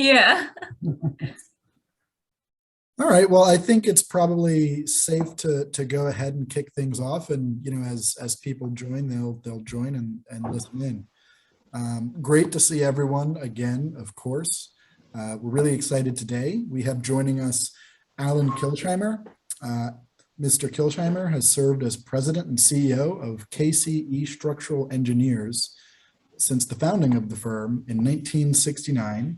Yeah. All right. Well, I think it's probably safe to go ahead and kick things off, and as people join, they'll join and listen in. Great to see everyone again, of course. We're really excited today. We have joining us Allyn Kilsheimer. Mr. Kilsheimer has served as president and CEO of KCE Structural Engineers since the founding of the firm in 1969,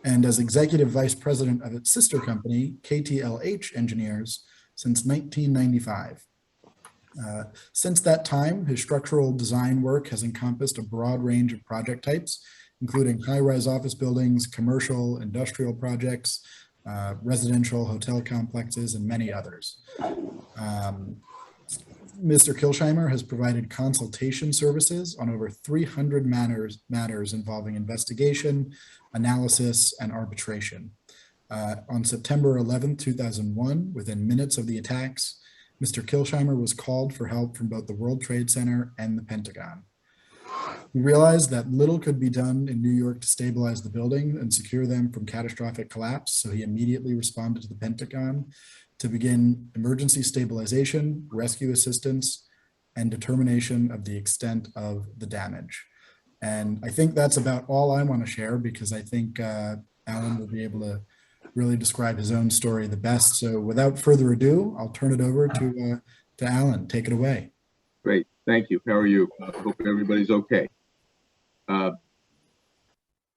and as executive vice president of its sister company, KTLH Engineers, since 1995. Since that time, his structural design work has encompassed a broad range of project types, including high-rise office buildings, commercial, industrial projects, residential hotel complexes, and many others. Mr. Kilsheimer has provided consultation services on over 300 matters involving investigation, analysis, and arbitration. On September 11, 2001, within minutes of the attacks, Mr. Kilsheimer was called for help from both the World Trade Center and the Pentagon. He realized that little could be done in New York to stabilize the building and secure them from catastrophic collapse, so he immediately responded to the Pentagon to begin emergency stabilization, rescue assistance, and determination of the extent of the damage. And I think that's about all I want to share, because I think Allyn will be able to really describe his own story the best. So without further ado, I'll turn it over to Allyn. Take it away. Great, thank you. How are you? Hope everybody's okay. I'm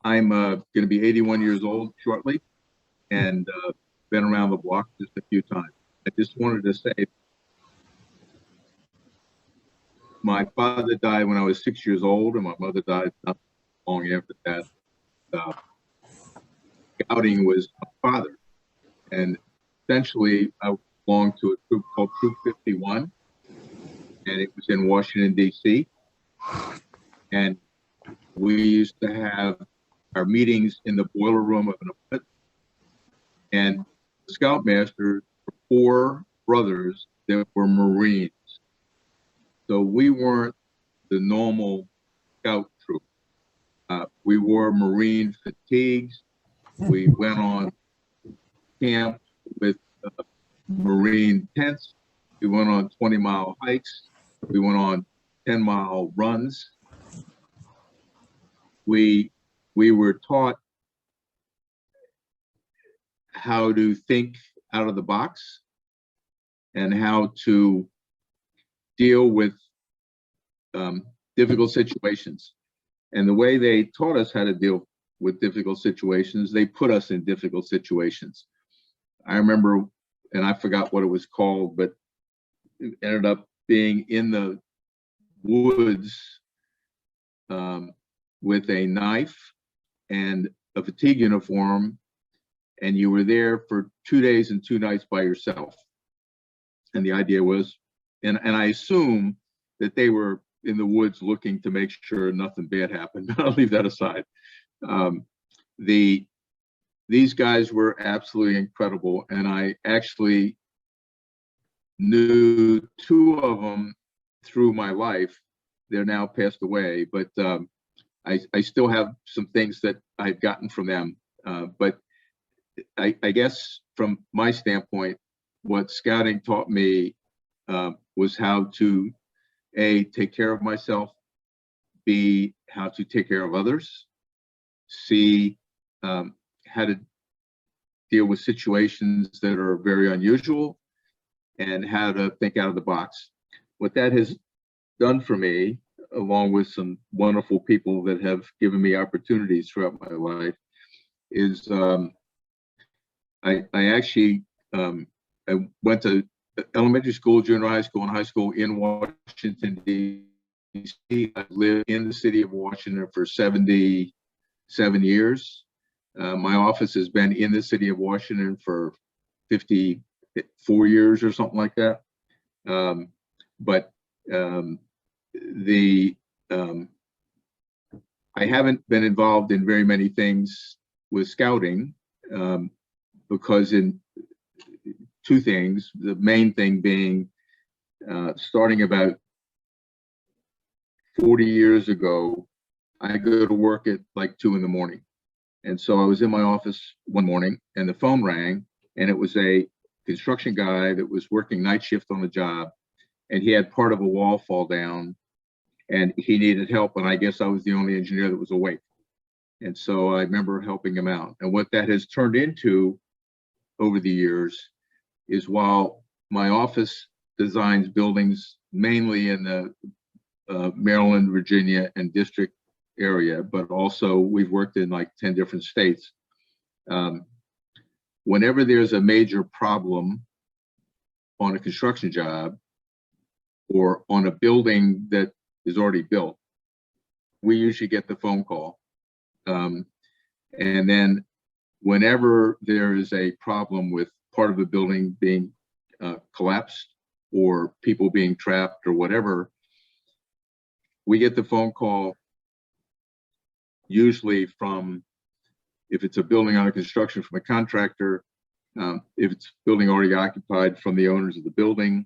going to be 81 years old shortly, and been around the block just a few times. I just wanted to say, my father died when I was 6 years old, and my mother died not long after that. Scouting was my father, and essentially I belonged to a troop called Troop 51, and it was in Washington, D.C. And we used to have our meetings in the boiler room of an apartment, and the scoutmaster were 4 brothers that were Marines. So we weren't the normal scout troop. We wore Marine fatigues. We went on camp with Marine tents. We went on 20-mile hikes. We went on 10-mile runs. We were taught how to think out of the box and how to deal with difficult situations. And the way they taught us how to deal with difficult situations, they put us in difficult situations. I remember, and I forgot what it was called, but it ended up being in the woods with a knife and a fatigue uniform, and you were there for 2 days and 2 nights by yourself. And the idea was, and I assume that they were in the woods looking to make sure nothing bad happened, but I'll leave that aside. These guys were absolutely incredible, and I actually knew 2 of them through my life. They're now passed away, but I still have some things that I've gotten from them. But I guess from my standpoint, what scouting taught me was how to A, take care of myself, B, how to take care of others, C, how to deal with situations that are very unusual, and how to think out of the box. What that has done for me, along with some wonderful people that have given me opportunities throughout my life, is I actually I went to elementary school, junior high school, and high school in Washington, D.C. I lived in the city of Washington for 77 years. My office has been in the city of Washington for 54 years or something like that. I haven't been involved in very many things with scouting because in 2 things, the main thing being starting about 40 years ago, I go to work at like 2 in the morning. And so I was in my office one morning and the phone rang, and it was a construction guy that was working night shift on the job, and he had part of a wall fall down and he needed help. And I guess I was the only engineer that was awake. And so I remember helping him out. And what that has turned into over the years is, while my office designs buildings mainly in the Maryland, Virginia, and district area, but also we've worked in like 10 different states. Whenever there's a major problem on a construction job or on a building that is already built, we usually get the phone call. And then whenever there is a problem with part of the building being collapsed or people being trapped or whatever, we get the phone call usually from, if it's a building under construction, from a contractor, if it's building already occupied, from the owners of the building.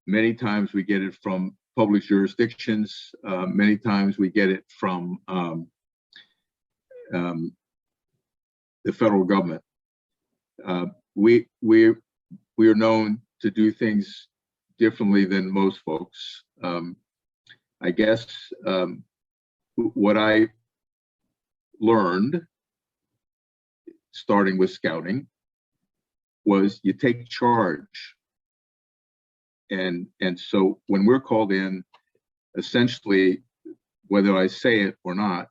Many times we get it from public jurisdictions. Many times we get it from the federal government. We are known to do things differently than most folks. I guess what I learned, starting with scouting, was you take charge. And so when we're called in, essentially, whether I say it or not,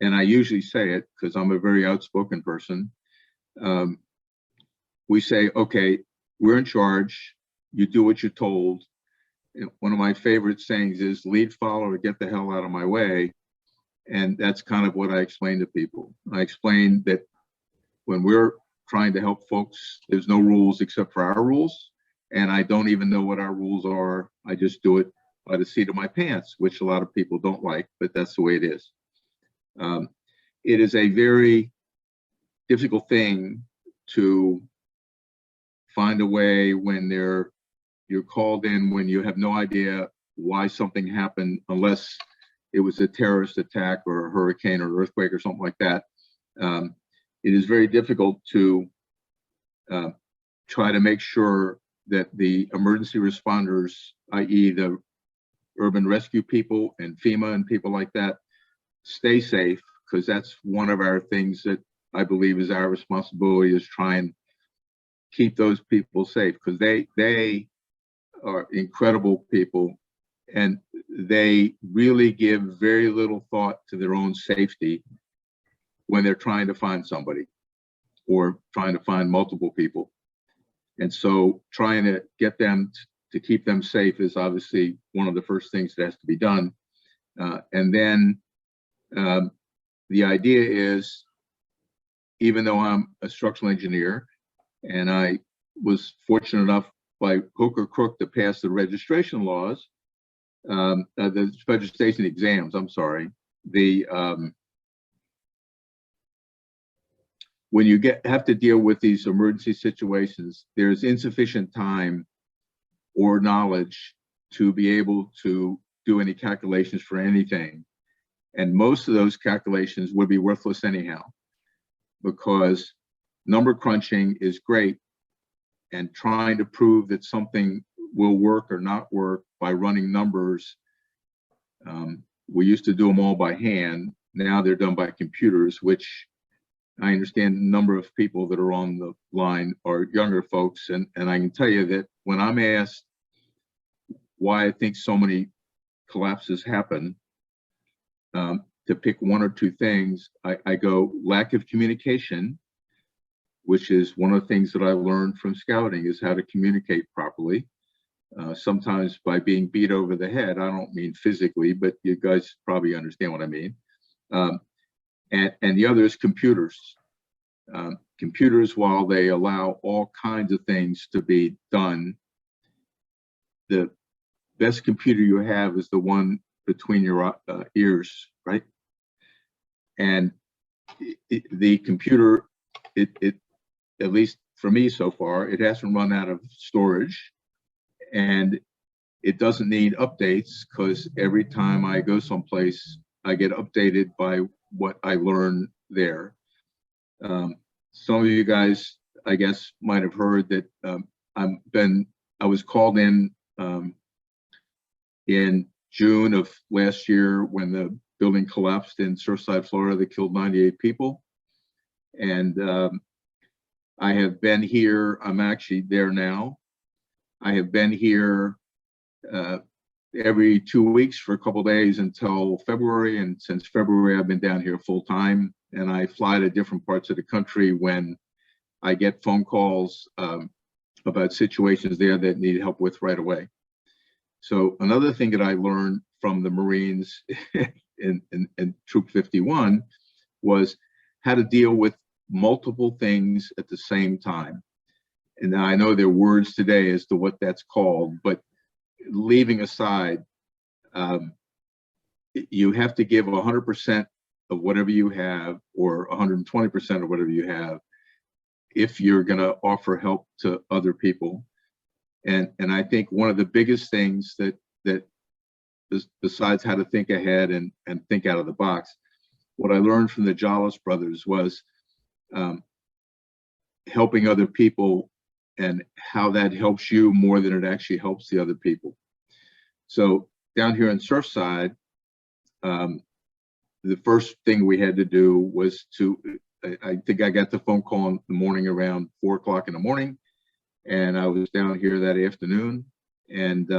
and I usually say it because I'm a very outspoken person, we say, okay, we're in charge, you do what you're told. And one of my favorite sayings is, lead, follow, or get the hell out of my way. And that's kind of what I explain to people. I explain that when we're trying to help folks, there's no rules except for our rules. And I don't even know what our rules are. I just do it by the seat of my pants, which a lot of people don't like, but that's the way it is. It is a very difficult thing to find a way when you're called in, when you have no idea why something happened, unless it was a terrorist attack or a hurricane or earthquake or something like that. It is very difficult to try to make sure that the emergency responders, i.e. the urban rescue people and FEMA and people like that, stay safe, because that's one of our things that I believe is our responsibility, is try and keep those people safe, because they are incredible people, and they really give very little thought to their own safety when they're trying to find somebody or trying to find multiple people. And so trying to get them to keep them safe is obviously one of the first things that has to be done. And then the idea is, even though I'm a structural engineer and I was fortunate enough by hook or crook to pass the registration laws, the registration exams, I'm sorry, when you have to deal with these emergency situations, there's insufficient time or knowledge to be able to do any calculations for anything. And most of those calculations would be worthless anyhow, because number crunching is great, and trying to prove that something will work or not work by running numbers. We used to do them all by hand. Now they're done by computers, which I understand the number of people that are on the line are younger folks. And I can tell you that when I'm asked why I think so many collapses happen, to pick one or two things, I go lack of communication, which is one of the things that I learned from scouting, is how to communicate properly. Sometimes by being beat over the head. I don't mean physically, but you guys probably understand what I mean. And the other is computers. Computers, while they allow all kinds of things to be done, the best computer you have is the one between your ears, right? And the computer, it at least for me so far, it hasn't run out of storage, and it doesn't need updates, because every time I go someplace, I get updated by what I learn there. Some of you guys, I guess, might have heard that I was called in June of last year when the building collapsed in Surfside, Florida, that killed 98 people. And I have been here. I'm actually there now. I have been here every 2 weeks for a couple of days until February. And since February, I've been down here full time. And I fly to different parts of the country when I get phone calls about situations there that need help with right away. So another thing that I learned from the Marines in Troop 51 was how to deal with multiple things at the same time. And I know there are words today as to what that's called, but leaving aside, you have to give 100% of whatever you have, or 120% of whatever you have, if you're going to offer help to other people. And I think one of the biggest things that besides how to think ahead and think out of the box, what I learned from the Jollis brothers was helping other people and how that helps you more than it actually helps the other people. So down here in Surfside, the first thing we had to do was I think I got the phone call in the morning around 4 o'clock in the morning, and I was down here that afternoon. And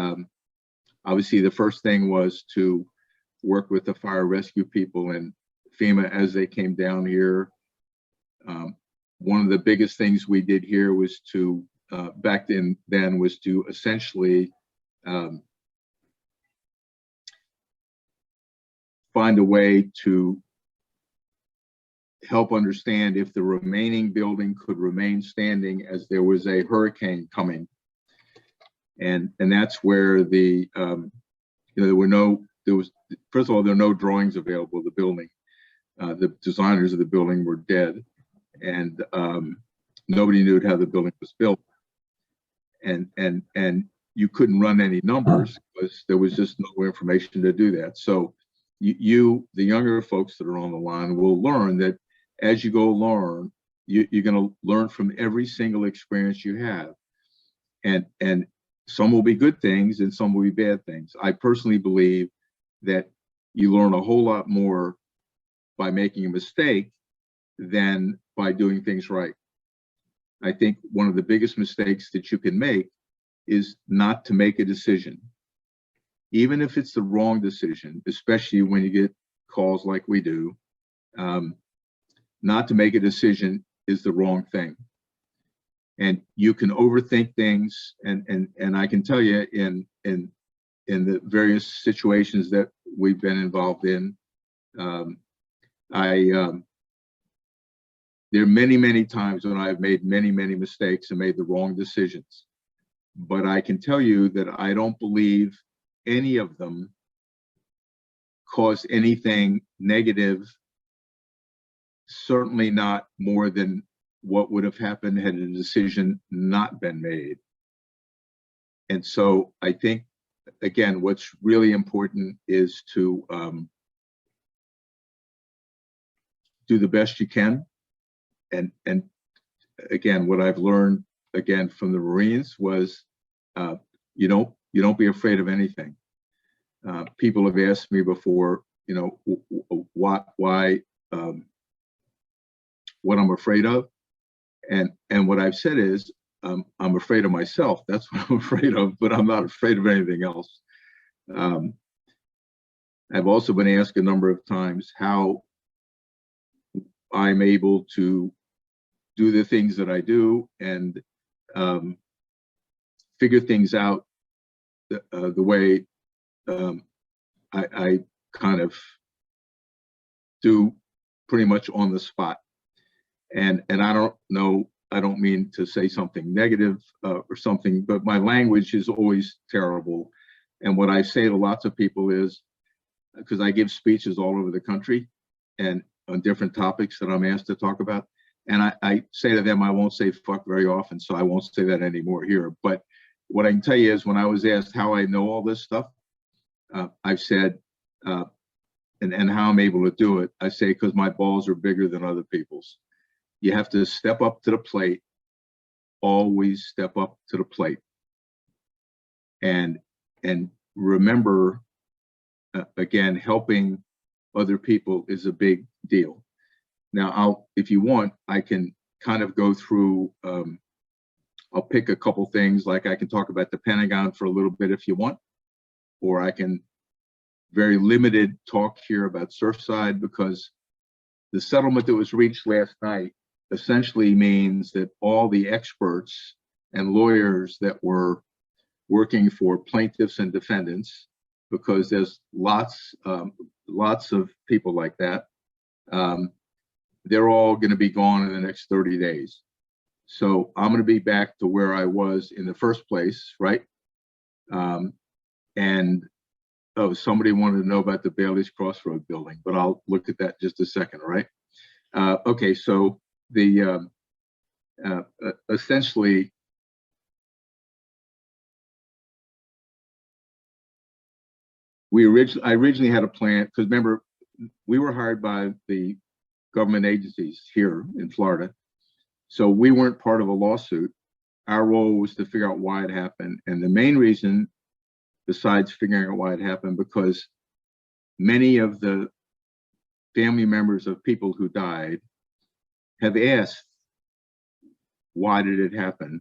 obviously the first thing was to work with the fire rescue people and FEMA as they came down here. One of the biggest things we did here was to, back then was to essentially find a way to help understand if the remaining building could remain standing as there was a hurricane coming. And that's where the, first of all, there were no drawings available of the building. The designers of the building were dead, and nobody knew how the building was built. And you couldn't run any numbers because there was just no information to do that. So the younger folks that are on the line will learn that as you go along, you're going to learn from every single experience you have. And some will be good things and some will be bad things. I personally believe that you learn a whole lot more by making a mistake than by doing things right. I think one of the biggest mistakes that you can make is not to make a decision. Even if it's the wrong decision, especially when you get calls like we do, not to make a decision is the wrong thing. And you can overthink things, and I can tell you in the various situations that we've been involved in, there are many times when I've made many mistakes and made the wrong decisions. But I can tell you that I don't believe any of them caused anything negative, certainly not more than what would have happened had a decision not been made. And so I think, again, what's really important is to do the best you can. And again, what I've learned again from the Marines was you don't be afraid of anything. People have asked me before, why what I'm afraid of, and what I've said is I'm afraid of myself. That's what I'm afraid of, but I'm not afraid of anything else. I've also been asked a number of times how I'm able to do the things that I do and figure things out the way I kind of do pretty much on the spot. And I don't know, I don't mean to say something negative or something, but my language is always terrible. And what I say to lots of people is, because I give speeches all over the country and on different topics that I'm asked to talk about. And I say to them, I won't say fuck very often, so I won't say that anymore here. But what I can tell you is when I was asked how I know all this stuff, I've said, and how I'm able to do it, I say because my balls are bigger than other people's. You have to step up to the plate. Always step up to the plate. And remember, again, helping other people is a big deal. Now, if you want, I can kind of go through, I'll pick a couple things, like I can talk about the Pentagon for a little bit if you want, or I can very limited talk here about Surfside, because the settlement that was reached last night essentially means that all the experts and lawyers that were working for plaintiffs and defendants, because there's lots of people like that, they're all going to be gone in the next 30 days. So I'm going to be back to where I was in the first place, right? And oh, somebody wanted to know about the Bailey's Crossroad building, but I'll look at that in just a second, all right? Okay, so the essentially, I originally had a plan, because remember, we were hired by the government agencies here in Florida. So we weren't part of a lawsuit. Our role was to figure out why it happened. And the main reason, besides figuring out why it happened, because many of the family members of people who died have asked, why did it happen?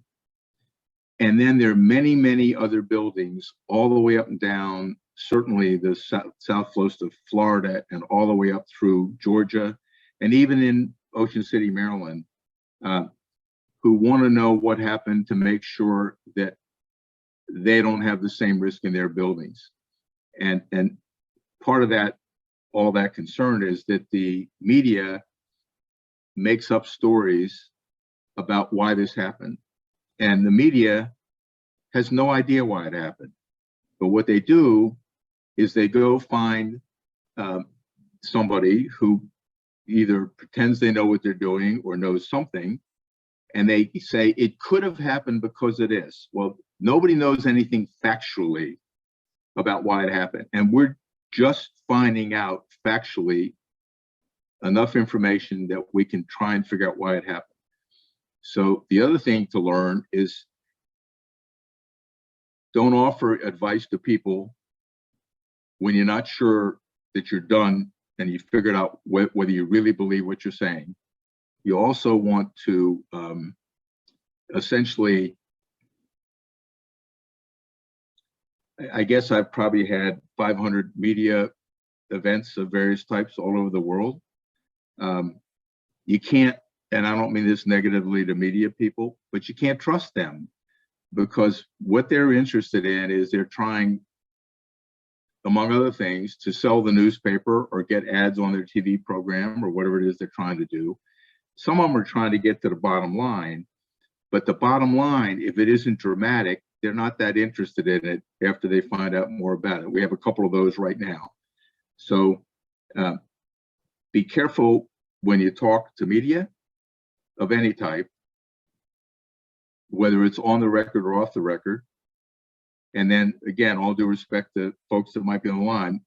And then there are many, many other buildings all the way up and down, certainly the south coast of Florida and all the way up through Georgia, and even in Ocean City, Maryland, who want to know what happened to make sure that they don't have the same risk in their buildings. And part of that, all that concern is that the media makes up stories about why this happened. And the media has no idea why it happened. But what they do is they go find somebody who either pretends they know what they're doing or knows something, and they say it could have happened because of this. Well, nobody knows anything factually about why it happened. And we're just finding out factually enough information that we can try and figure out why it happened. So the other thing to learn is, don't offer advice to people when you're not sure that you're done and you figured out whether you really believe what you're saying. You also want to essentially, I guess I've probably had 500 media events of various types all over the world. You can't, and I don't mean this negatively to media people, but you can't trust them, because what they're interested in is they're trying, among other things, to sell the newspaper or get ads on their TV program or whatever it is they're trying to do. Some of them are trying to get to the bottom line, but the bottom line, if it isn't dramatic, they're not that interested in it after they find out more about it. We have a couple of those right now. So be careful when you talk to media of any type, whether it's on the record or off the record. And then again, all due respect to folks that might be on the line,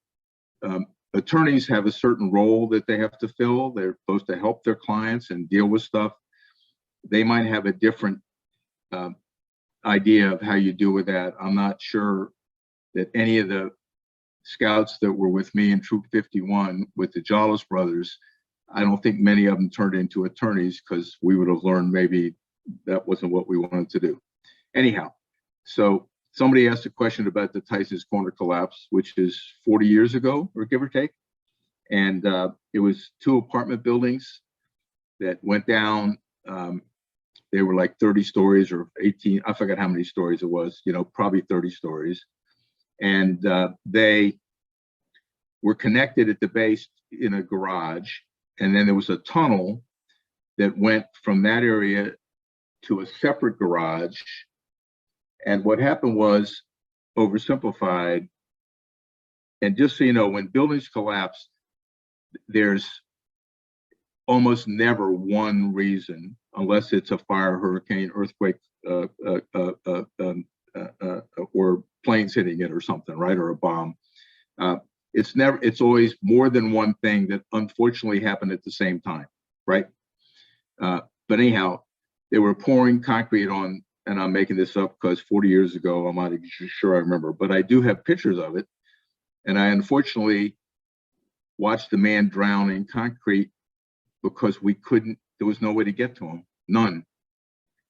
attorneys have a certain role that they have to fill. They're supposed to help their clients and deal with stuff. They might have a different idea of how you deal with that. I'm not sure that any of the scouts that were with me in Troop 51 with the Jollis brothers, I don't think many of them turned into attorneys, because we would have learned maybe that wasn't what we wanted to do. Anyhow, so somebody asked a question about the Tyson's Corner collapse, which is 40 years ago, or give or take. And it was 2 apartment buildings that went down. They were like 30 stories or 18, I forgot how many stories it was, probably 30 stories. And they were connected at the base in a garage. And then there was a tunnel that went from that area to a separate garage. And what happened was, oversimplified, and just so you know, when buildings collapse, there's almost never one reason, unless it's a fire, hurricane, earthquake, or planes hitting it or something, right? Or a bomb. it's always more than one thing that unfortunately happened at the same time, right? But anyhow, they were pouring concrete on, and I'm making this up because 40 years ago, I'm not sure I remember, but I do have pictures of it. And I unfortunately watched the man drown in concrete because there was no way to get to him, none.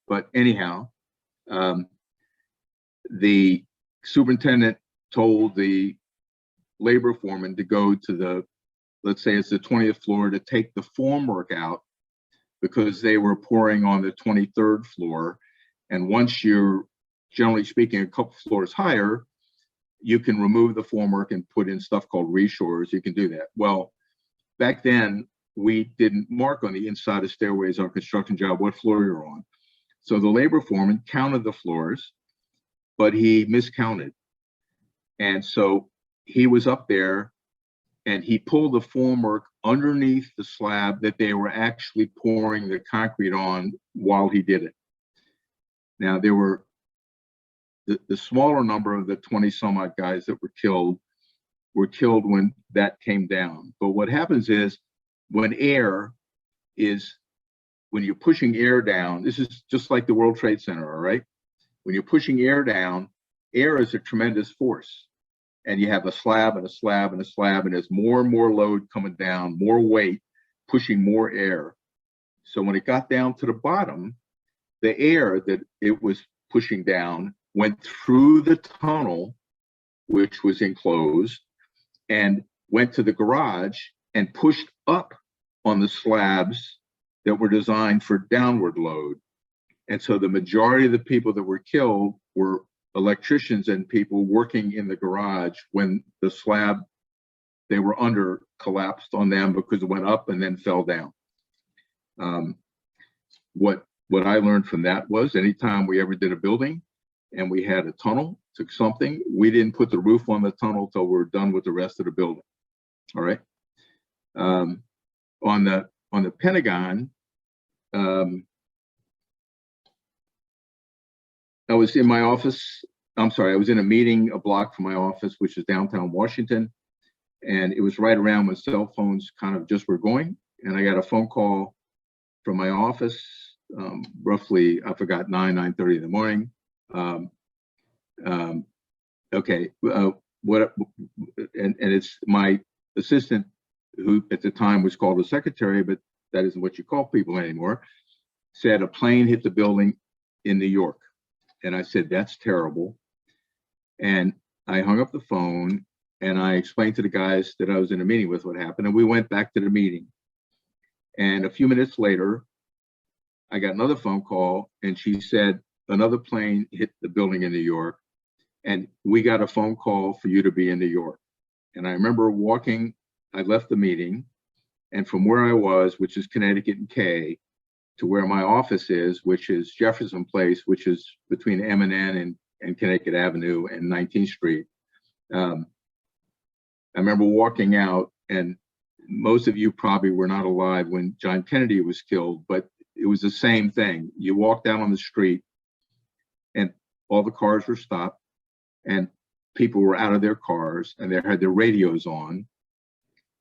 But anyhow, the superintendent told the labor foreman to go to let's say it's the 20th floor, to take the formwork out because they were pouring on the 23rd floor. And once you're, generally speaking, a couple floors higher, you can remove the formwork and put in stuff called reshores. You can do that. Well, back then, we didn't mark on the inside of stairways on a construction job what floor you're on. So the labor foreman counted the floors, but he miscounted. And so he was up there and he pulled the formwork underneath the slab that they were actually pouring the concrete on while he did it. Now, there were the smaller number of the 20 some odd guys that were killed when that came down. But what happens is when you're pushing air down, this is just like the World Trade Center, all right? When you're pushing air down, air is a tremendous force. And you have a slab and a slab and a slab, and there's more and more load coming down, more weight, pushing more air. So when it got down to the bottom, the air that it was pushing down went through the tunnel, which was enclosed, and went to the garage and pushed up on the slabs that were designed for downward load. And so the majority of the people that were killed were electricians and people working in the garage when the slab they were under collapsed on them because it went up and then fell down. What I learned from that was anytime we ever did a building and we had a tunnel to something, we didn't put the roof on the tunnel till we're done with the rest of the building. All right. On the Pentagon, I was in my office. I'm sorry, I was in a meeting a block from my office, which is downtown Washington. And it was right around when cell phones kind of just were going. And I got a phone call from my office, roughly, I forgot, 9:30 in the morning. Okay, and it's my assistant, who at the time was called a secretary, but that isn't what you call people anymore, said a plane hit the building in New York. And I said, that's terrible. And I hung up the phone and I explained to the guys that I was in a meeting with what happened. And we went back to the meeting. And a few minutes later, I got another phone call and she said, another plane hit the building in New York. And we got a phone call for you to be in New York. And I remember walking, I left the meeting, and from where I was, which is Connecticut and K, to where my office is, which is Jefferson Place, which is between M&N and Connecticut Avenue and 19th Street. I remember walking out, and most of you probably were not alive when John Kennedy was killed, but it was the same thing. You walked out on the street and all the cars were stopped and people were out of their cars and they had their radios on.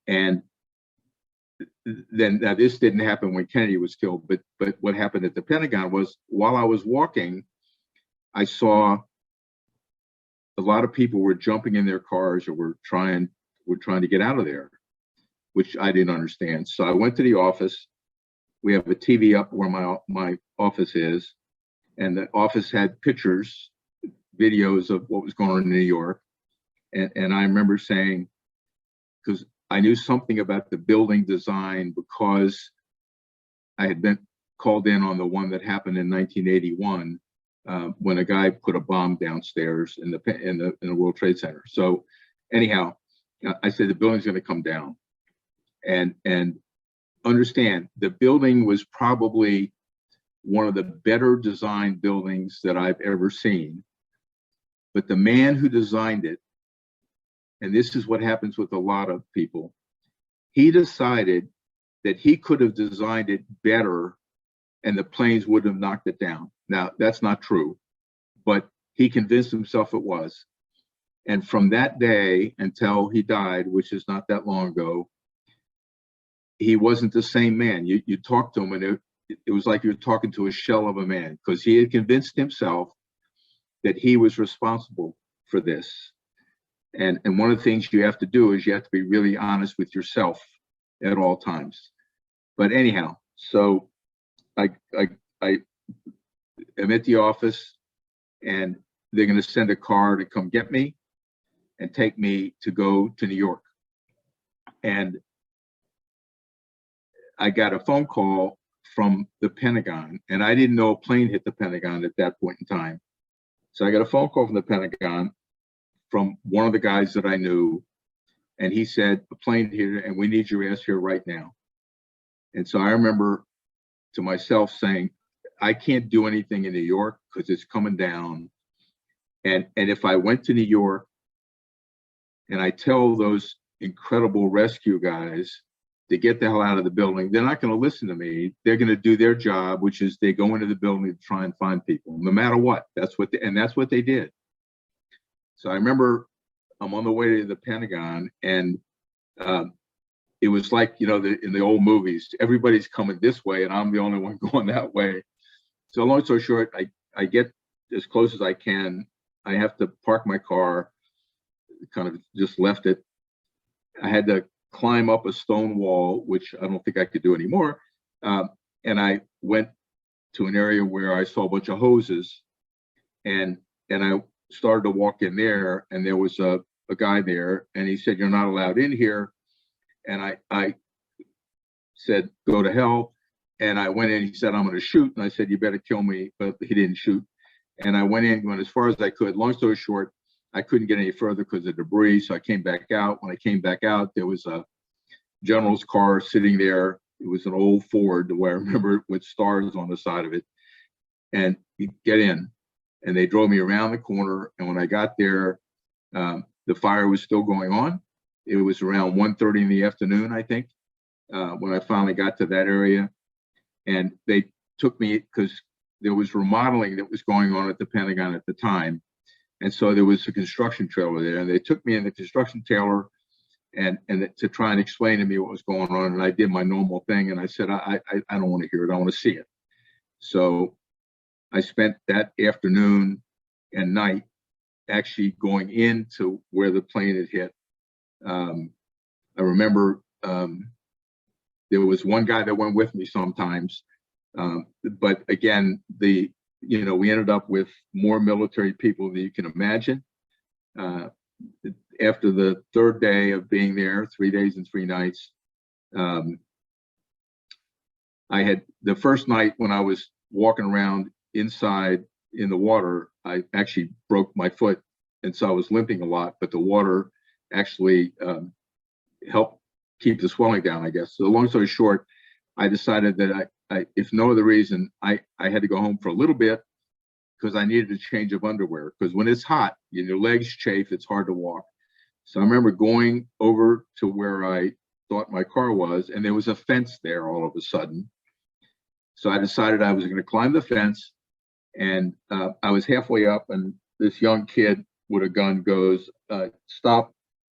And then, now this didn't happen when Kennedy was killed, but what happened at the Pentagon was while I was walking, I saw a lot of people were jumping in their cars or were trying to get out of there, which I didn't understand. So I went to the office. We have a TV up where my office is, and the office had pictures, videos of what was going on in New York. And I remember saying, because I knew something about the building design because I had been called in on the one that happened in 1981 when a guy put a bomb downstairs in the World Trade Center. So anyhow, I said the building's going to come down, and understand the building was probably one of the better designed buildings that I've ever seen. But the man who designed it, and this is what happens with a lot of people, he decided that he could have designed it better and the planes wouldn't have knocked it down. Now, that's not true, but he convinced himself it was. And from that day until he died, which is not that long ago, he wasn't the same man. You talked to him and it was like you were talking to a shell of a man, because he had convinced himself that he was responsible for this. And one of the things you have to do is you have to be really honest with yourself at all times. But anyhow, so I am at the office, and they're going to send a car to come get me and take me to go to New York. And I got a phone call from the Pentagon, and I didn't know a plane hit the Pentagon at that point in time. So I got a phone call from the Pentagon from one of the guys that I knew, and he said, a plane hit and we need your ass here right now. And so I remember to myself saying, I can't do anything in New York because it's coming down. And if I went to New York and I tell those incredible rescue guys to get the hell out of the building, they're not going to listen to me. They're going to do their job, which is they go into the building to try and find people, no matter what. That's what they did. So I remember I'm on the way to the Pentagon, and it was like, you know, in the old movies, everybody's coming this way and I'm the only one going that way. So long story short, I get as close as I can. I have to park my car, kind of just left it. I had to climb up a stone wall, which I don't think I could do anymore. And I went to an area where I saw a bunch of hoses, and I started to walk in there, and there was a guy there, and he said, "You're not allowed in here." And I said, "Go to hell." And I went in, he said, "I'm going to shoot." And I said, "You better kill me." But he didn't shoot. And I went in, went as far as I could. Long story short, I couldn't get any further because of debris. So I came back out. When I came back out, there was a general's car sitting there. It was an old Ford, the way I remember it, with stars on the side of it. And you get in, and they drove me around the corner. And when I got there, the fire was still going on. It was around 1:30 in the afternoon, I think, when I finally got to that area. And they took me, because there was remodeling that was going on at the Pentagon at the time. And so there was a construction trailer there, and they took me in the construction trailer and to try and explain to me what was going on. And I did my normal thing, and I said, I don't want to hear it. I want to see it. So I spent that afternoon and night actually going into where the plane had hit. I remember there was one guy that went with me sometimes, but again, we ended up with more military people than you can imagine. After the third day of being there, 3 days and 3 nights, I had the first night when I was walking around inside in the water, I actually broke my foot, and so I was limping a lot, but the water actually helped keep the swelling down, I guess. So long story short, I decided that I if no other reason, I had to go home for a little bit, because I needed a change of underwear, because when it's hot, your legs chafe, it's hard to walk. So I remember going over to where I thought my car was, and there was a fence there all of a sudden. So I decided I was going to climb the fence, and I was halfway up, and this young kid with a gun goes, "Stop,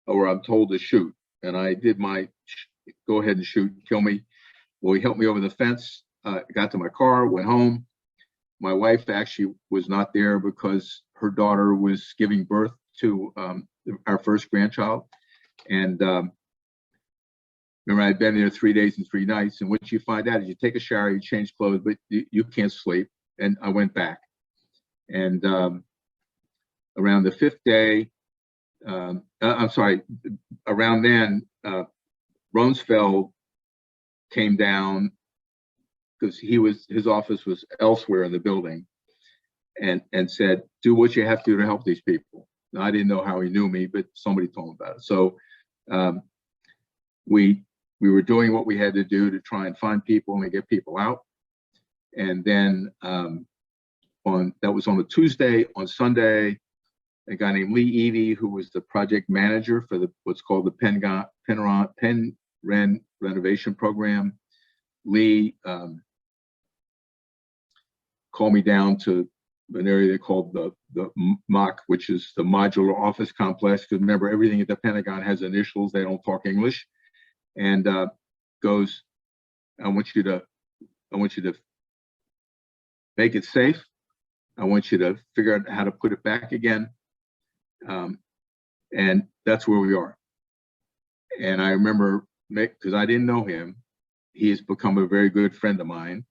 or I'm told to shoot." And I did my go ahead and shoot, kill me. Well, he helped me over the fence, got to my car, went home. My wife actually was not there because her daughter was giving birth to our first grandchild. And remember, I'd been there 3 days and 3 nights. And what you find out is you take a shower, you change clothes, but you can't sleep. And I went back. And around the 5th day, around then, Rumsfeld came down, because his office was elsewhere in the building, and said, "Do what you have to help these people." Now, I didn't know how he knew me, but somebody told him about it. So we were doing what we had to do to try and find people and get people out. And then that was on a Tuesday. On Sunday, a guy named Lee Evie, who was the project manager for what's called the Penn Ren renovation program. Lee called me down to an area they called the MOC, which is the Modular Office Complex. Because remember, everything at the Pentagon has initials. They don't talk English. And goes, I want you to make it safe. I want you to figure out how to put it back again. And that's where we are. And I remember, because I didn't know him, he has become a very good friend of mine.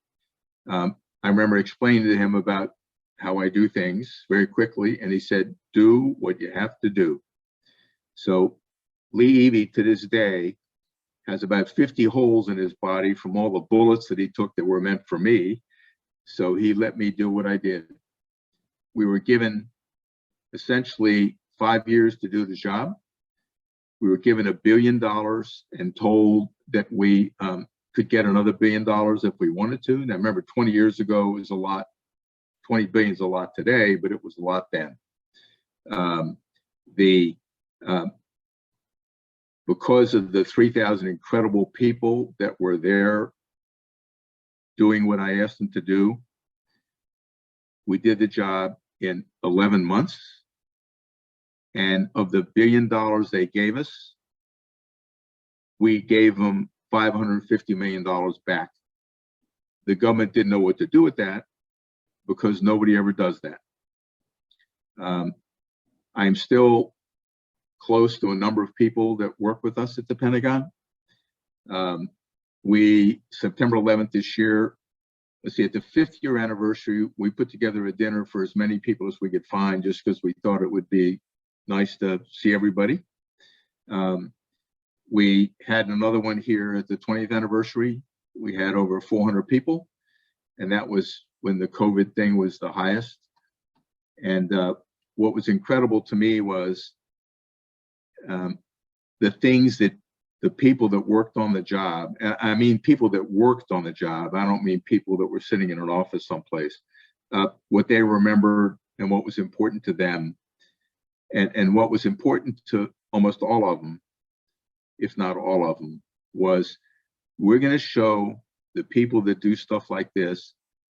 I remember explaining to him about how I do things very quickly, and he said, do what you have to do. So Lee Evie, to this day, has about 50 holes in his body from all the bullets that he took that were meant for me. So he let me do what I did. We were given essentially 5 years to do the job. We were given $1 billion and told that we could get another $1 billion if we wanted to. Now, remember, 20 years ago was a lot. 20 billion is a lot today, but it was a lot then. Because of the 3,000 incredible people that were there doing what I asked them to do, we did the job in 11 months. And of the $1 billion they gave us, we gave them $550 million back. The government didn't know what to do with that because nobody ever does that. I'm still close to a number of people that work with us at the Pentagon. September 11th this year, let's see, at the 5th year anniversary, we put together a dinner for as many people as we could find, just because we thought it would be nice to see everybody. We had another one here at the 20th anniversary. We had over 400 people, and that was when the COVID thing was the highest. And what was incredible to me was the things that the people that worked on the job, I mean people that worked on the job, I don't mean people that were sitting in an office someplace, what they remembered and what was important to them. And what was important to almost all of them, if not all of them, was we're going to show the people that do stuff like this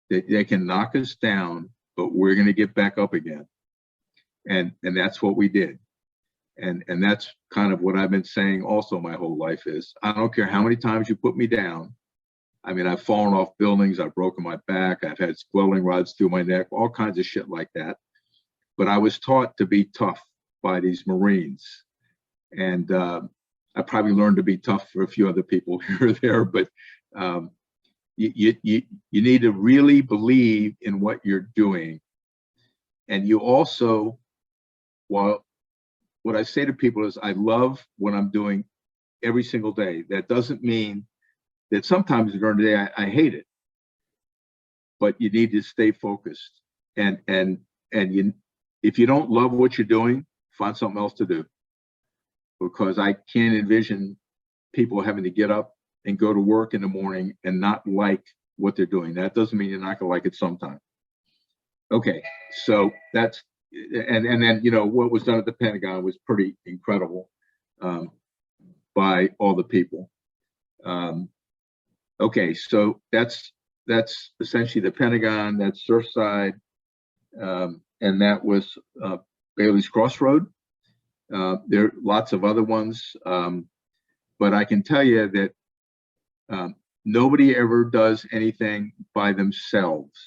that they can knock us down, but we're going to get back up again. And that's what we did. And that's kind of what I've been saying also my whole life is, I don't care how many times you put me down. I mean, I've fallen off buildings, I've broken my back, I've had welding rods through my neck, all kinds of shit like that. But I was taught to be tough by these Marines. And I probably learned to be tough for a few other people here or there, but you need to really believe in what you're doing. And you also, well, what I say to people is I love what I'm doing every single day. That doesn't mean that sometimes during the day I hate it, but you need to stay focused. And if you don't love what you're doing, find something else to do. Because I can't envision people having to get up and go to work in the morning and not like what they're doing. That doesn't mean you're not gonna like it sometime. Okay, so that's, and then, you know, what was done at the Pentagon was pretty incredible by all the people. Okay, so that's essentially the Pentagon, that's Surfside, and that was Bailey's Crossroad. There are lots of other ones, but I can tell you that nobody ever does anything by themselves.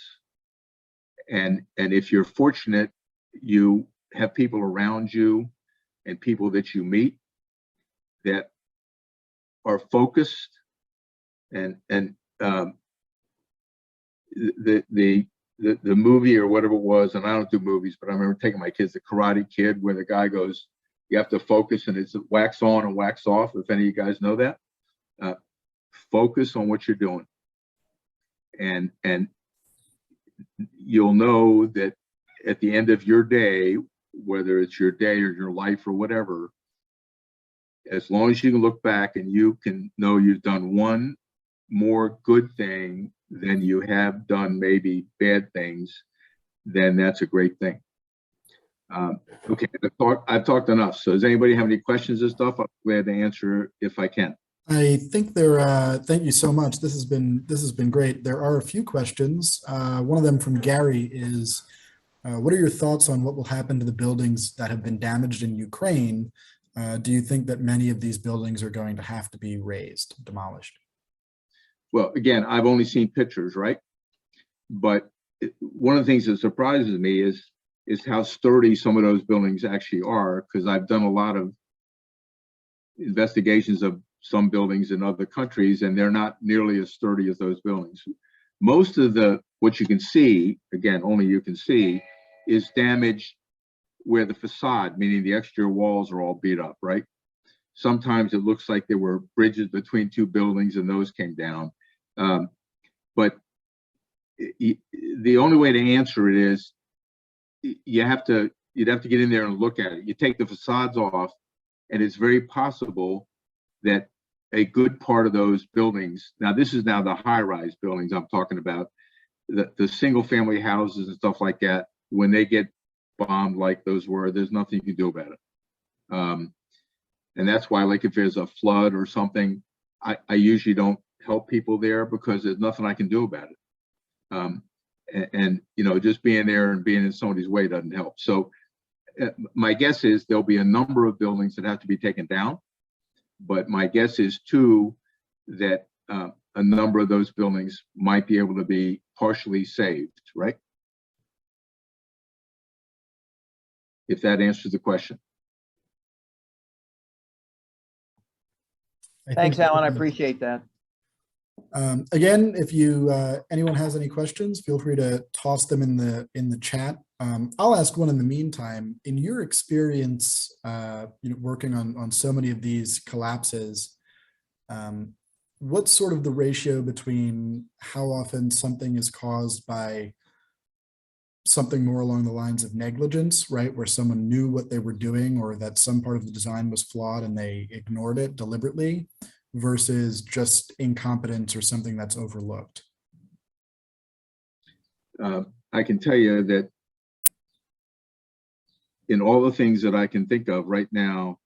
And if you're fortunate, you have people around you and people that you meet that are focused. And the movie or whatever it was, and I don't do movies, but I remember taking my kids to Karate Kid, where the guy goes, you have to focus, and it's wax on and wax off, if any of you guys know that. Focus on what you're doing. And you'll know that at the end of your day, whether it's your day or your life or whatever, as long as you can look back and you can know you've done one more good thing than you have done maybe bad things, then that's a great thing. Okay, I've talked enough. So does anybody have any questions and stuff? I'm glad to answer if I can. I think thank you so much. This has been great. There are a few questions. One of them from Gary is, What are your thoughts on what will happen to the buildings that have been damaged in Ukraine? Do you think that many of these buildings are going to have to be razed, demolished? Well, again, I've only seen pictures, right? But one of the things that surprises me is how sturdy some of those buildings actually are, because I've done a lot of investigations of some buildings in other countries, and they're not nearly as sturdy as those buildings. Most of what you can see, again, only you can see, is damage where the facade, meaning the exterior walls, are all beat up, right? Sometimes it looks like there were bridges between two buildings and those came down. But the only way to answer it is you'd have to get in there and look at it. You take the facades off, and it's very possible that a good part of those buildings, now this is now the high-rise buildings I'm talking about, the single-family houses and stuff like that, when they get bombed like those were, there's nothing you can do about it. And that's why, like, if there's a flood or something, I usually don't help people there because there's nothing I can do about it. And you know, just being there and being in somebody's way doesn't help. So my guess is there'll be a number of buildings that have to be taken down, but my guess is too that a number of those buildings might be able to be partially saved, right? If that answers the question. Thanks, Alan. I appreciate that. Again, if anyone has any questions, feel free to toss them in the chat. I'll ask one in the meantime. In your experience, working on so many of these collapses, what's sort of the ratio between how often something is caused by something more along the lines of negligence, right, where someone knew what they were doing or that some part of the design was flawed and they ignored it deliberately, versus just incompetence or something that's overlooked? I can tell you that in all the things that I can think of right now,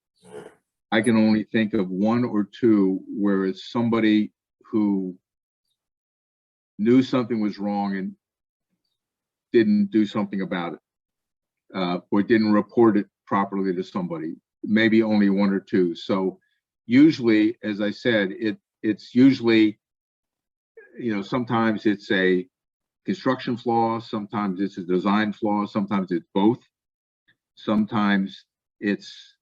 I can only think of one or two where it's somebody who knew something was wrong and didn't do something about it, or didn't report it properly to somebody, maybe only one or two. So usually, as I said, it's usually, sometimes it's a construction flaw, sometimes it's a design flaw, sometimes it's both. Sometimes it's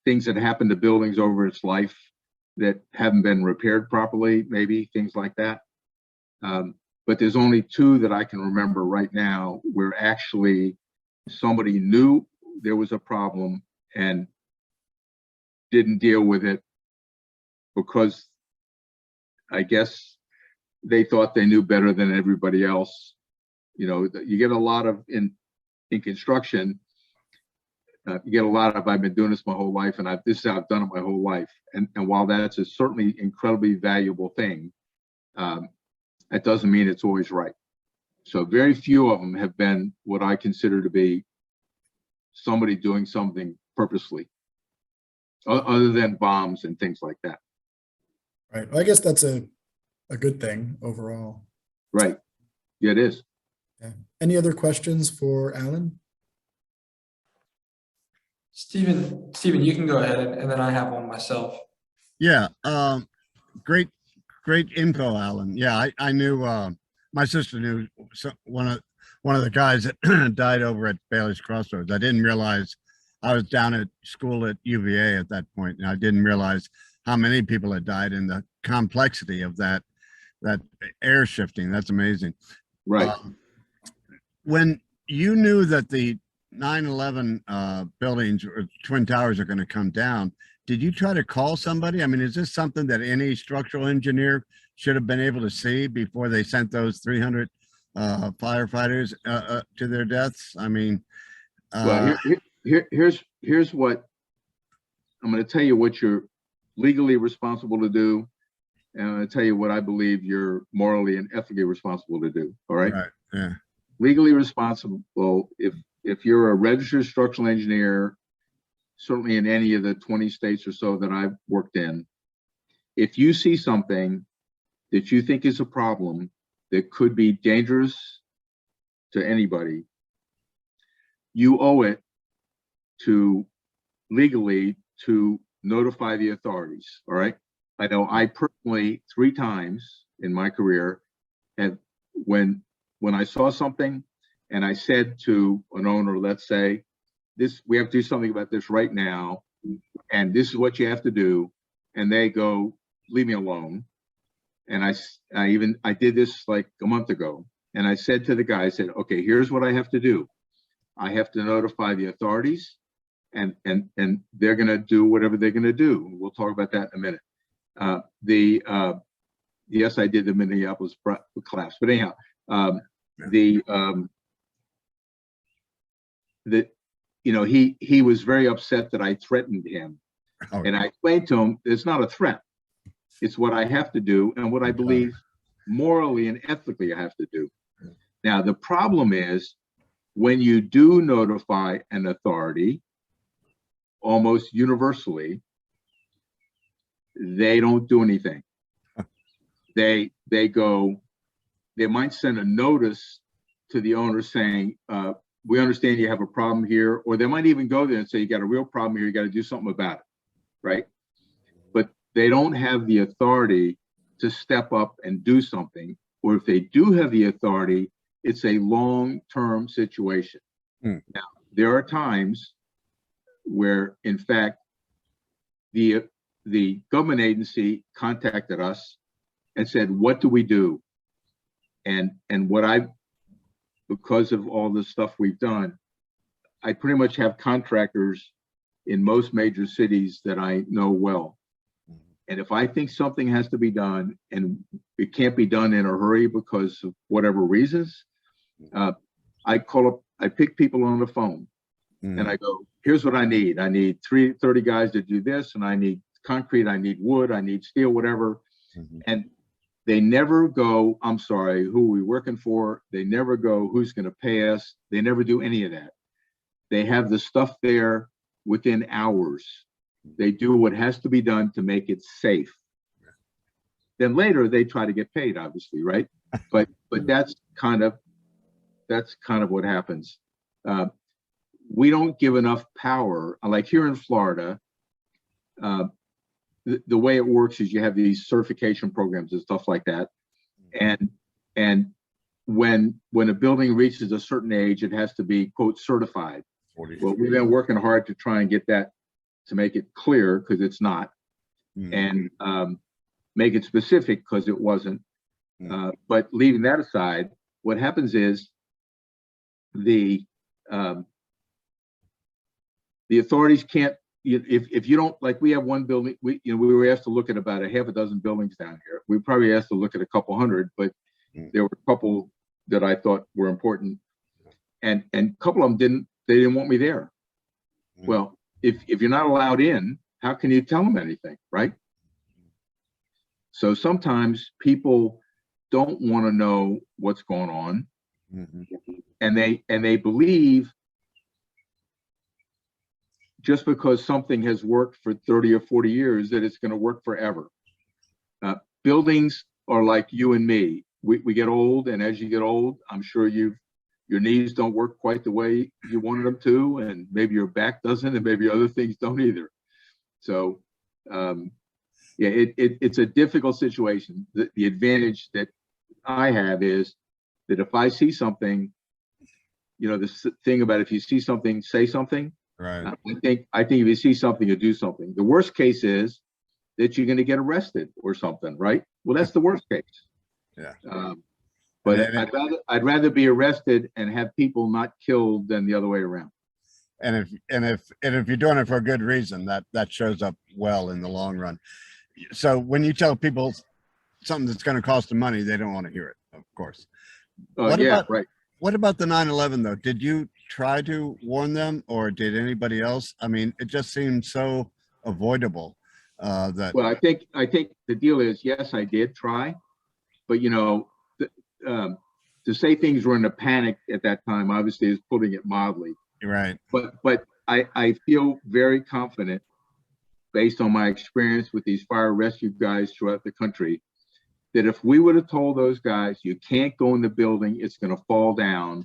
things that happen to buildings over its life that haven't been repaired properly, maybe things like that. But there's only two that I can remember right now where actually somebody knew there was a problem and didn't deal with it because I guess they thought they knew better than everybody else. You get a lot of in construction, you get a lot of, I've been doing this my whole life and I've done it my whole life. And while that's a certainly incredibly valuable thing, that doesn't mean it's always right. So very few of them have been what I consider to be somebody doing something purposely, other than bombs and things like that. Right. Well, I guess that's a good thing overall. Right. Yeah, it is. Yeah. Any other questions for Allyn? Stephen, you can go ahead, and then I have one myself. Yeah, great info, Allyn. Yeah, I knew, my sister knew one of the guys that died over at Bailey's Crossroads. I didn't realize, I was down at school at UVA at that point, and I didn't realize how many people had died and the complexity of that air shifting. That's amazing. Right. When you knew that the 9/11 buildings or Twin Towers are going to come down, did you try to call somebody? I mean, is this something that any structural engineer should have been able to see before they sent those 300 firefighters to their deaths? I mean, well, here's what I'm going to tell you what you're legally responsible to do, and I'm going to tell you what I believe you're morally and ethically responsible to do. All right. Right. Yeah. Legally responsible, if you're a registered structural engineer, certainly in any of the 20 states or so that I've worked in, if you see something that you think is a problem that could be dangerous to anybody, you owe it to legally to notify the authorities. All right. I know I personally 3 times in my career have when I saw something and I said to an owner, let's say, this, we have to do something about this right now, and this is what you have to do, and they go, leave me alone. And I did this like a month ago, and I said to the guy, I said, okay, here's what I have to do. I have to notify the authorities, and they're going to do whatever they're going to do. We'll talk about that in a minute. Yes, I did the Minneapolis collapse, but anyhow, you know, he was very upset that I threatened him, and I explained to him it's not a threat. It's what I have to do and what I believe morally and ethically I have to do. Now, the problem is when you do notify an authority, almost universally, they don't do anything. They might send a notice to the owner saying, we understand you have a problem here, or they might even go there and say, you got a real problem here, you got to do something about it, right? But they don't have the authority to step up and do something, or if they do have the authority, it's a long-term situation. Now, there are times where, in fact, the government agency contacted us and said, what do we do? And because of all the stuff we've done, I pretty much have contractors in most major cities that I know well. And if I think something has to be done and it can't be done in a hurry because of whatever reasons, I pick people on the phone and I go, here's what I need. I need 30 guys to do this, and I need concrete, I need wood, I need steel, whatever. And they never go, I'm sorry, who are we working for? They never go, who's going to pay us? They never do any of that. They have the stuff there within hours. They do what has to be done to make it safe. Then later they try to get paid, obviously, right? But that's kind of what happens. We don't give enough power. Like here in Florida, the way it works is you have these certification programs and stuff like that. And when a building reaches a certain age, it has to be, quote, certified. Well, we've been working hard to try and get that, to make it clear, because it's not, and make it specific, because it wasn't. But leaving that aside, what happens is the authorities can't, if you don't, like, we have one building, we were asked to look at about a half a dozen buildings down here. We probably asked to look at a couple hundred, but there were a couple that I thought were important, and a couple of them they didn't want me there. Well, if you're not allowed in, how can you tell them anything, right? So sometimes people don't want to know what's going on, and they believe just because something has worked for 30 or 40 years that it's going to work forever. Buildings are like you and me. We get old, and as you get old, I'm sure your knees don't work quite the way you wanted them to, and maybe your back doesn't, and maybe other things don't either. So yeah, it's a difficult situation. The advantage that I have is that if I see something, this thing about if you see something, say something. Right. I think if you see something, you do something. The worst case is that you're going to get arrested or something, right? Well, that's the worst case. Yeah. But I'd rather be arrested and have people not killed than the other way around. And if you're doing it for a good reason, that shows up well in the long run. So when you tell people something that's going to cost them money, they don't want to hear it, of course. Right. What about the 9/11 though? Did you try to warn them, or did anybody else? I mean, it just seems so avoidable. Well, I think the deal is, yes, I did try, but to say things were in a panic at that time, obviously, is putting it mildly. Right. But I feel very confident, based on my experience with these fire rescue guys throughout the country, that if we would have told those guys, you can't go in the building, it's going to fall down,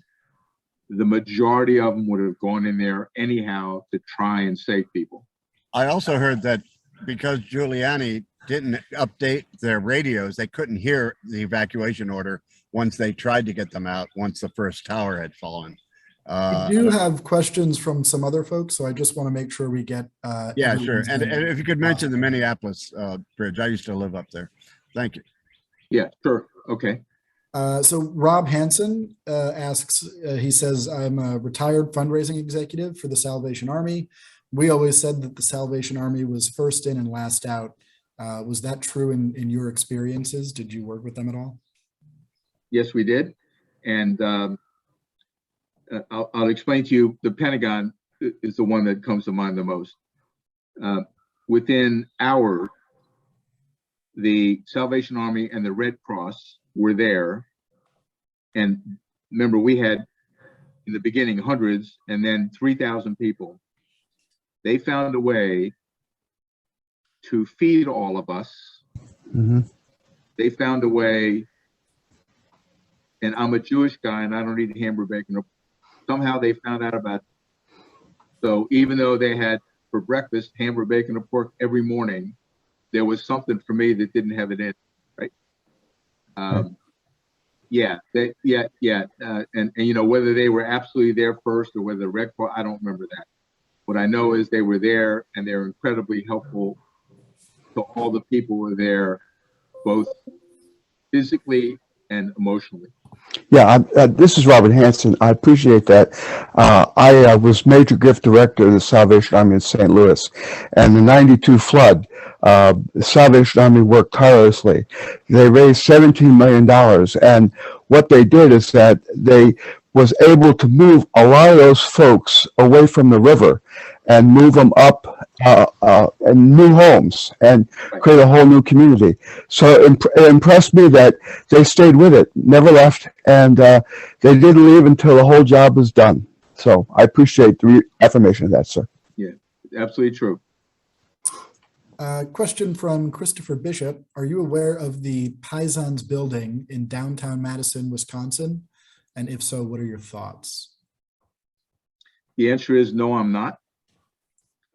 the majority of them would have gone in there anyhow to try and save people. I also heard that because Giuliani didn't update their radios, they couldn't hear the evacuation order once they tried to get them out, once the first tower had fallen. We do have questions from some other folks, so I just want to make sure we get. Yeah, sure. everyone's And name. if you could mention the Minneapolis bridge, I used to live up there. Thank you. Yeah, sure. Okay. So Rob Hansen asks, he says, I'm a retired fundraising executive for the Salvation Army. We always said that the Salvation Army was first in and last out. Was that true in your experiences? Did you work with them at all? Yes, we did. And I'll explain to you, the Pentagon is the one that comes to mind the most. Within hours, the Salvation Army and the Red Cross were there. And remember, we had in the beginning hundreds and then 3,000 people. They found a way to feed all of us. Mm-hmm. They found a way, and I'm a Jewish guy and I don't eat hamburger bacon. Somehow they found out about it. So even though they had for breakfast hamburger bacon and pork every morning, there was something for me that didn't have it in, right? And you know, whether they were absolutely there first or whether the Red Cross, I don't remember that. What I know is they were there and they're incredibly helpful to all the people who were there, both physically and emotionally. Yeah, this is Robert Hanson. I appreciate that. I was major gift director of the Salvation Army in St. Louis, and the '92 flood, the Salvation Army worked tirelessly. They raised $17 million, and what they did is that they was able to move a lot of those folks away from the river and move them up in new homes and create a whole new community. So it impressed me that they stayed with it, never left, and they didn't leave until the whole job was done. So I appreciate the affirmation of that, sir. Yeah, absolutely true. Question from Christopher Bishop. Are you aware of the Pisons building in downtown Madison, Wisconsin? And if so, what are your thoughts? The answer is no, I'm not.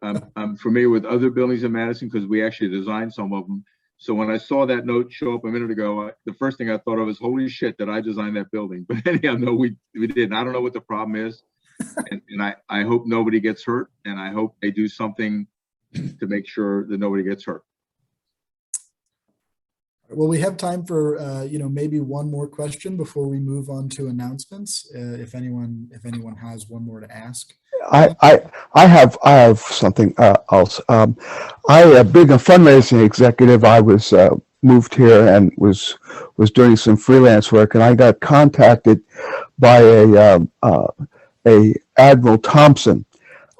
I'm familiar with other buildings in Madison because we actually designed some of them. So when I saw that note show up a minute ago, the first thing I thought of was, holy shit, did I design that building? But anyhow, no, we didn't. I don't know what the problem is. And I hope nobody gets hurt. And I hope they do something to make sure that nobody gets hurt. Well, we have time for maybe one more question before we move on to announcements. If anyone has one more to ask. I have something else. Being a fundraising executive, I was moved here and was doing some freelance work, and I got contacted by a Admiral Thompson,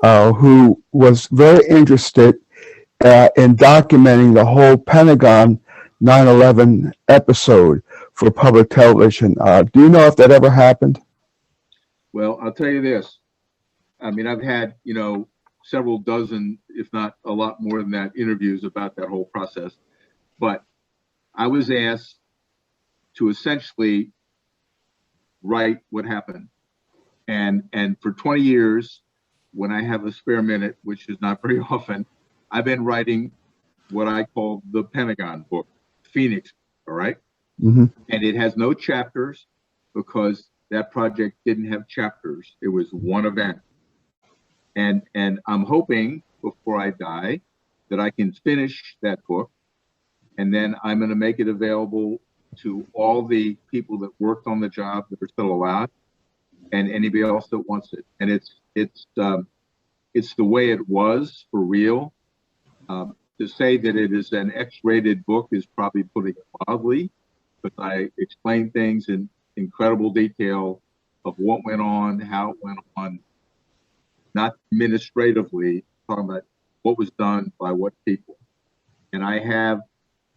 who was very interested in documenting the whole Pentagon 9/11 episode for public television. Do you know if that ever happened? Well, I'll tell you this. I mean, I've had, several dozen, if not a lot more than that, interviews about that whole process. But I was asked to essentially write what happened. And for 20 years, when I have a spare minute, which is not very often, I've been writing what I call the Pentagon book, Phoenix, all right? Mm-hmm. And it has no chapters because that project didn't have chapters. It was one event. And I'm hoping before I die that I can finish that book, and then I'm going to make it available to all the people that worked on the job that are still alive, and anybody else that wants it. And it's the way it was for real. To say that it is an X-rated book is probably putting it mildly, but I explain things in incredible detail of what went on, how it went on, not administratively, talking about what was done by what people. And I have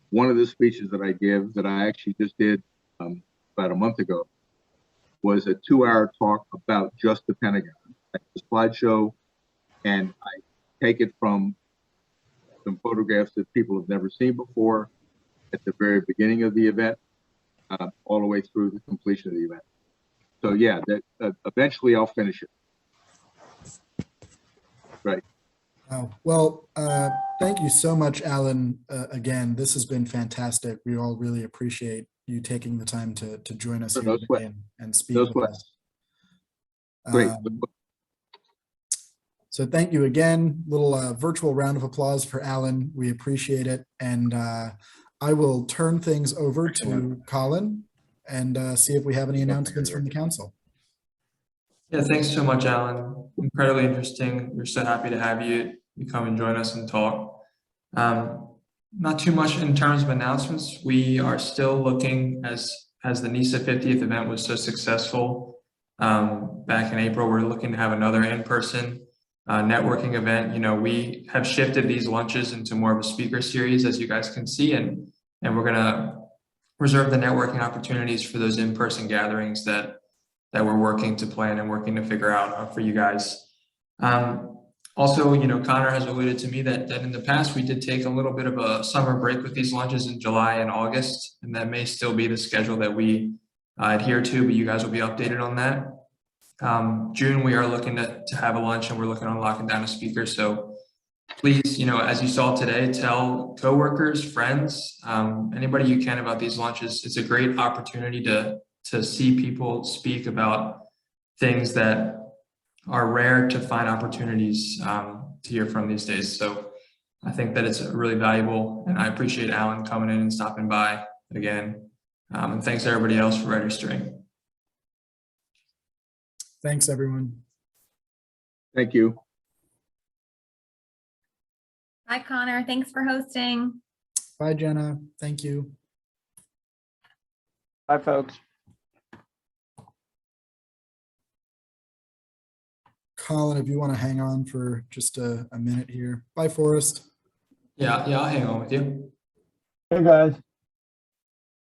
one of the speeches that I give that I actually just did about a month ago was a 2-hour talk about just the Pentagon. I have a slideshow, and I take it from some photographs that people have never seen before at the very beginning of the event, all the way through the completion of the event. So yeah, that eventually I'll finish it. Right. Well, thank you so much, Allyn. Again, this has been fantastic. We all really appreciate you taking the time to join us here No sweat. today and speak No with sweat. us. Great. So thank you again. Little virtual round of applause for Allyn. We appreciate it. And I will turn things over to Colin and see if we have any announcements from the council. Yeah, thanks so much, Alan. Incredibly interesting. We're so happy to have you come and join us and talk. Not too much in terms of announcements. We are still looking, as the NESA 50th event was so successful back in April, we're looking to have another in-person networking event. You know, we have shifted these lunches into more of a speaker series, as you guys can see, and we're gonna reserve the networking opportunities for those in-person gatherings that we're working to plan and working to figure out for you guys. Also, you know, Connor has alluded to me that in the past we did take a little bit of a summer break with these lunches in July and August, and that may still be the schedule that we adhere to, but you guys will be updated on that. June, we are looking to have a lunch, and we're looking on locking down a speaker. So please, you know, as you saw today, tell coworkers, friends, anybody you can about these lunches. It's a great opportunity to see people speak about things that are rare to find opportunities to hear from these days. So I think that it's really valuable, and I appreciate Allyn coming in and stopping by again. And thanks everybody else for registering. Thanks, everyone. Thank you. Hi, Connor. Thanks for hosting. Bye, Jenna. Thank you. Bye, folks. Colin, if you want to hang on for just a minute here. Bye, Forrest. Yeah, I'll hang on with you. Hey, guys.